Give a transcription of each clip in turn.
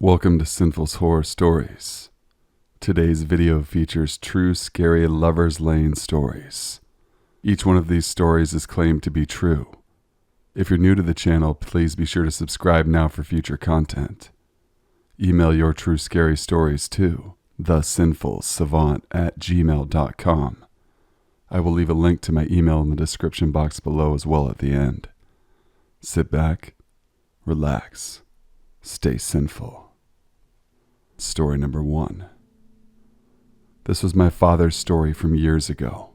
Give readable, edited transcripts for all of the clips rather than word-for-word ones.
Welcome to Sinful's Horror Stories. Today's video features true scary Lover's Lane stories. Each one of these stories is claimed to be true. If you're new to the channel, please be sure to subscribe now for future content. Email your true scary stories to thesinfulsavant@gmail.com. I will leave a link to my email in the description box below as well at the end. Sit back, relax, stay sinful. Story number 1. This was my father's story from years ago.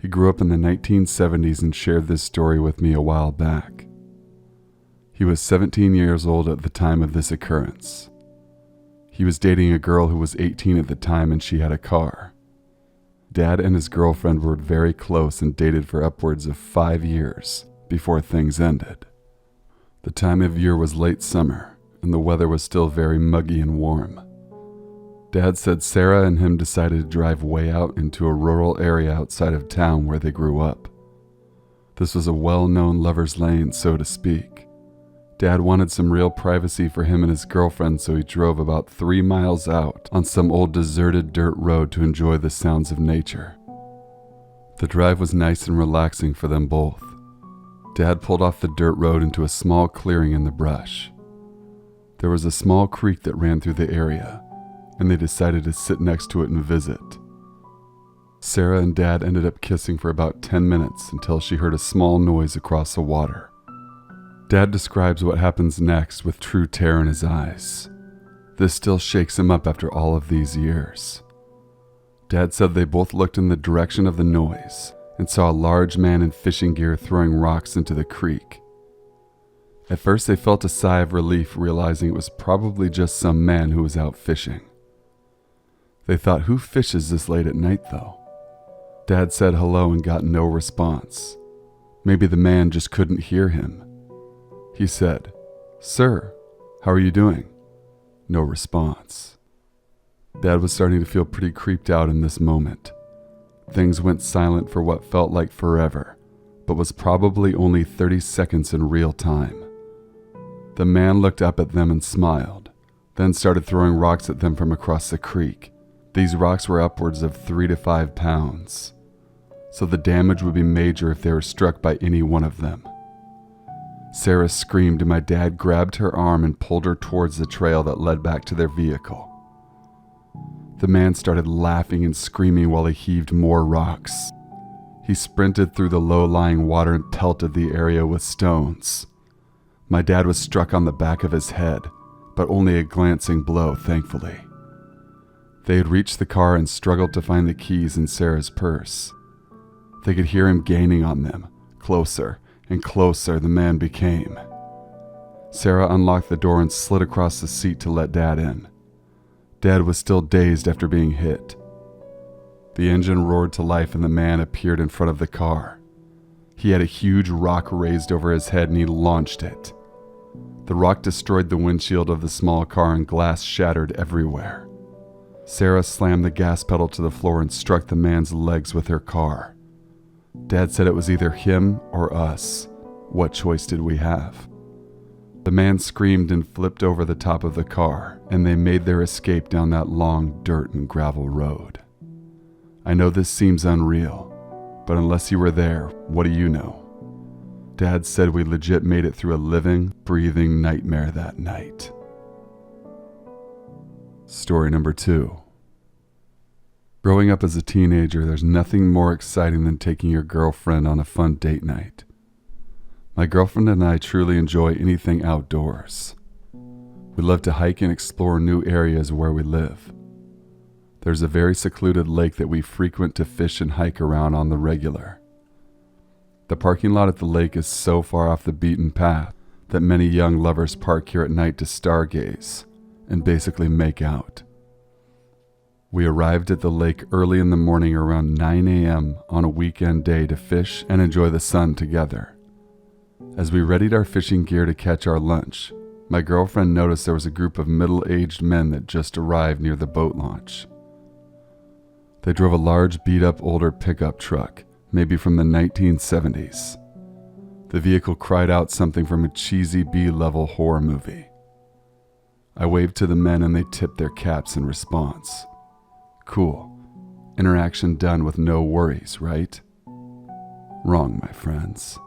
He grew up in the 1970s and shared this story with me a while back. He was 17 years old at the time of this occurrence. He was dating a girl who was 18 at the time and she had a car. Dad and his girlfriend were very close and dated for upwards of 5 years before things ended. The time of year was late summer, and the weather was still very muggy and warm. Dad said Sarah and him decided to drive way out into a rural area outside of town where they grew up. This was a well-known lover's lane, so to speak. Dad wanted some real privacy for him and his girlfriend, so he drove about 3 miles out on some old deserted dirt road to enjoy the sounds of nature. The drive was nice and relaxing for them both. Dad pulled off the dirt road into a small clearing in the brush. There was a small creek that ran through the area, and they decided to sit next to it and visit. Sarah and Dad ended up kissing for about 10 minutes until she heard a small noise across the water. Dad describes what happens next with true terror in his eyes. This still shakes him up after all of these years. Dad said they both looked in the direction of the noise and saw a large man in fishing gear throwing rocks into the creek. At first they felt a sigh of relief, realizing it was probably just some man who was out fishing. They thought, who fishes this late at night though? Dad said hello and got no response. Maybe the man just couldn't hear him. He said, "Sir, how are you doing?" No response. Dad was starting to feel pretty creeped out in this moment. Things went silent for what felt like forever, but was probably only 30 seconds in real time. The man looked up at them and smiled, then started throwing rocks at them from across the creek. These rocks were upwards of 3 to 5 pounds, so the damage would be major if they were struck by any one of them. Sarah screamed and my dad grabbed her arm and pulled her towards the trail that led back to their vehicle. The man started laughing and screaming while he heaved more rocks. He sprinted through the low-lying water and pelted the area with stones. My dad was struck on the back of his head, but only a glancing blow, thankfully. They had reached the car and struggled to find the keys in Sarah's purse. They could hear him gaining on them. Closer and closer the man became. Sarah unlocked the door and slid across the seat to let Dad in. Dad was still dazed after being hit. The engine roared to life and the man appeared in front of the car. He had a huge rock raised over his head and he launched it. The rock destroyed the windshield of the small car and glass shattered everywhere. Sarah slammed the gas pedal to the floor and struck the man's legs with her car. Dad said it was either him or us. What choice did we have? The man screamed and flipped over the top of the car, and they made their escape down that long dirt and gravel road. I know this seems unreal, but unless you were there, what do you know? Dad said we legit made it through a living, breathing nightmare that night. Story number 2. Growing up as a teenager, there's nothing more exciting than taking your girlfriend on a fun date night. My girlfriend and I truly enjoy anything outdoors. We love to hike and explore new areas where we live. There's a very secluded lake that we frequent to fish and hike around on the regular. The parking lot at the lake is so far off the beaten path that many young lovers park here at night to stargaze and basically make out. We arrived at the lake early in the morning around 9 a.m. on a weekend day to fish and enjoy the sun together. As we readied our fishing gear to catch our lunch, my girlfriend noticed there was a group of middle-aged men that just arrived near the boat launch. They drove a large beat-up older pickup truck, maybe from the 1970s. The vehicle cried out something from a cheesy B-level horror movie. I waved to the men and they tipped their caps in response. Cool. Interaction done with no worries, right? Wrong, my friends.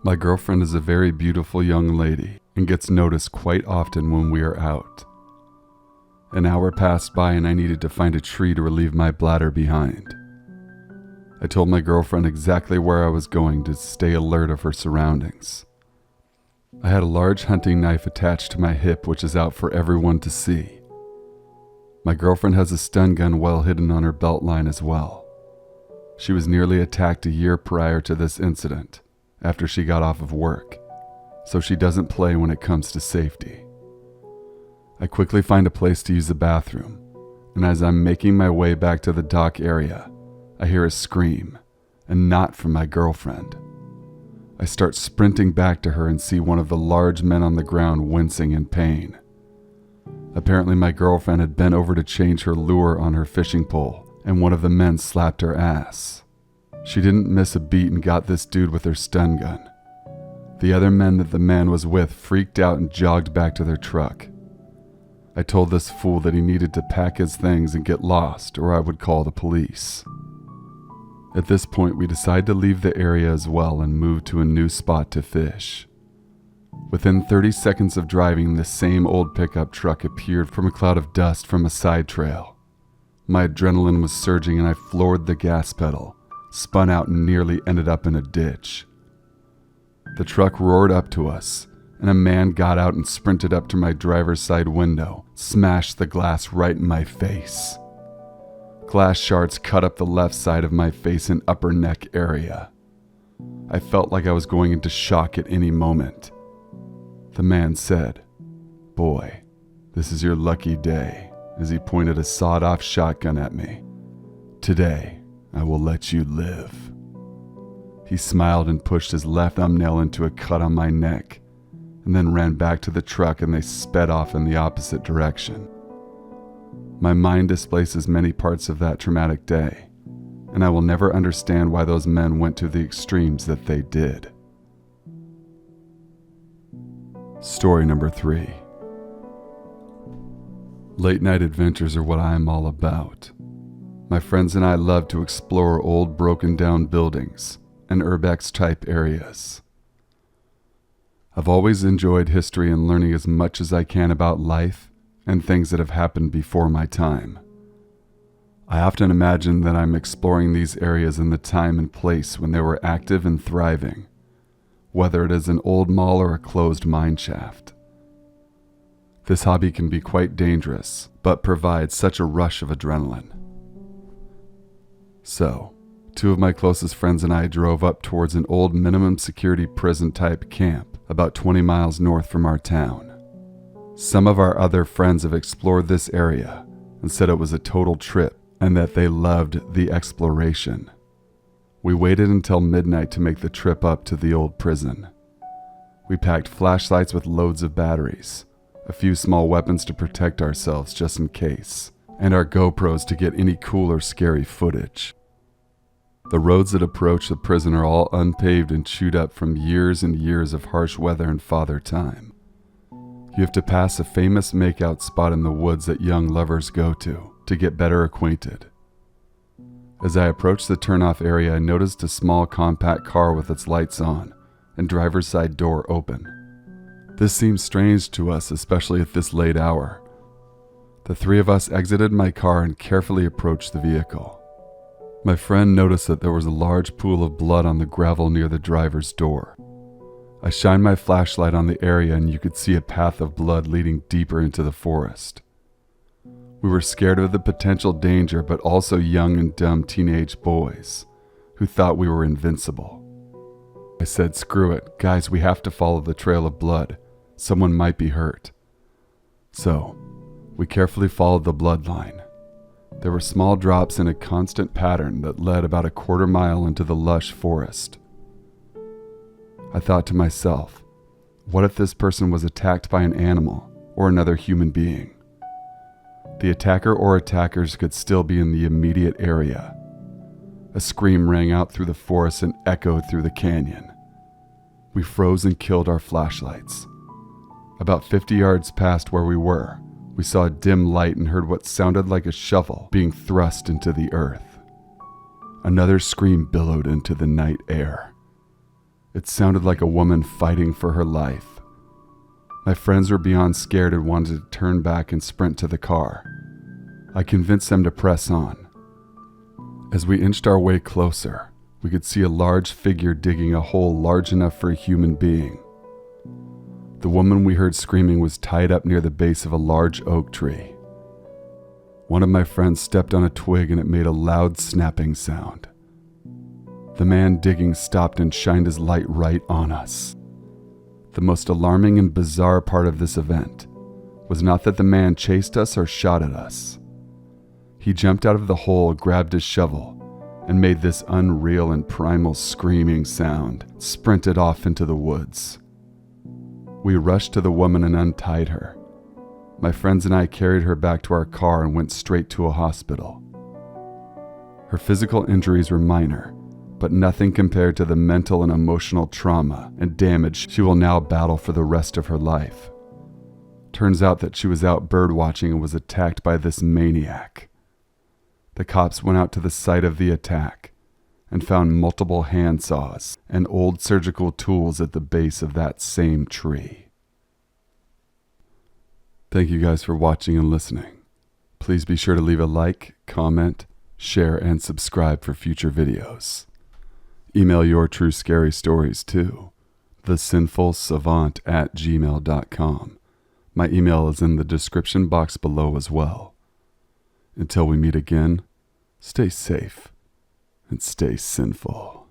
My girlfriend is a very beautiful young lady and gets noticed quite often when we are out. An hour passed by and I needed to find a tree to relieve my bladder behind. I told my girlfriend exactly where I was going to stay alert of her surroundings. I had a large hunting knife attached to my hip, which is out for everyone to see. My girlfriend has a stun gun well hidden on her belt line as well. She was nearly attacked a year prior to this incident, after she got off of work, so she doesn't play when it comes to safety. I quickly find a place to use the bathroom, and as I'm making my way back to the dock area, I hear a scream, and not from my girlfriend. I start sprinting back to her and see one of the large men on the ground wincing in pain. Apparently my girlfriend had bent over to change her lure on her fishing pole, and one of the men slapped her ass. She didn't miss a beat and got this dude with her stun gun. The other men that the man was with freaked out and jogged back to their truck. I told this fool that he needed to pack his things and get lost or I would call the police. At this point, we decided to leave the area as well and move to a new spot to fish. Within 30 seconds of driving, the same old pickup truck appeared from a cloud of dust from a side trail. My adrenaline was surging and I floored the gas pedal, spun out and nearly ended up in a ditch. The truck roared up to us, and a man got out and sprinted up to my driver's side window, smashed the glass right in my face. Glass shards cut up the left side of my face and upper neck area. I felt like I was going into shock at any moment. The man said, "Boy, this is your lucky day," as he pointed a sawed-off shotgun at me. "Today, I will let you live." He smiled and pushed his left thumbnail into a cut on my neck, and then ran back to the truck and they sped off in the opposite direction. My mind displaces many parts of that traumatic day, and I will never understand why those men went to the extremes that they did. Story number 3. Late night adventures are what I am all about. My friends and I love to explore old broken down buildings and urbex type areas. I've always enjoyed history and learning as much as I can about life and things that have happened before my time. I often imagine that I'm exploring these areas in the time and place when they were active and thriving, whether it is an old mall or a closed mine shaft. This hobby can be quite dangerous, but provides such a rush of adrenaline. So, 2 of my closest friends and I drove up towards an old minimum security prison type camp about 20 miles north from our town. Some of our other friends have explored this area and said it was a total trip and that they loved the exploration. We waited until midnight to make the trip up to the old prison. We packed flashlights with loads of batteries, a few small weapons to protect ourselves just in case, and our GoPros to get any cool or scary footage. The roads that approach the prison are all unpaved and chewed up from years and years of harsh weather and father time. You have to pass a famous makeout spot in the woods that young lovers go to get better acquainted. As I approached the turnoff area, I noticed a small compact car with its lights on and driver's side door open. This seemed strange to us, especially at this late hour. The 3 of us exited my car and carefully approached the vehicle. My friend noticed that there was a large pool of blood on the gravel near the driver's door. I shined my flashlight on the area and you could see a path of blood leading deeper into the forest. We were scared of the potential danger, but also young and dumb teenage boys who thought we were invincible. I said, "Screw it, guys, we have to follow the trail of blood. Someone might be hurt." So, we carefully followed the bloodline. There were small drops in a constant pattern that led about a quarter mile into the lush forest. I thought to myself, what if this person was attacked by an animal or another human being? The attacker or attackers could still be in the immediate area. A scream rang out through the forest and echoed through the canyon. We froze and killed our flashlights. About 50 yards past where we were, we saw a dim light and heard what sounded like a shovel being thrust into the earth. Another scream billowed into the night air. It sounded like a woman fighting for her life. My friends were beyond scared and wanted to turn back and sprint to the car. I convinced them to press on. As we inched our way closer, we could see a large figure digging a hole large enough for a human being. The woman we heard screaming was tied up near the base of a large oak tree. One of my friends stepped on a twig and it made a loud snapping sound. The man digging stopped and shined his light right on us. The most alarming and bizarre part of this event was not that the man chased us or shot at us. He jumped out of the hole, grabbed his shovel, and made this unreal and primal screaming sound, sprinted off into the woods. We rushed to the woman and untied her. My friends and I carried her back to our car and went straight to a hospital. Her physical injuries were minor, but nothing compared to the mental and emotional trauma and damage she will now battle for the rest of her life. Turns out that she was out birdwatching and was attacked by this maniac. The cops went out to the site of the attack and found multiple handsaws and old surgical tools at the base of that same tree. Thank you guys for watching and listening. Please be sure to leave a like, comment, share, and subscribe for future videos. Email your true scary stories to thesinfulsavant@gmail.com. My email is in the description box below as well. Until we meet again, stay safe and stay sinful.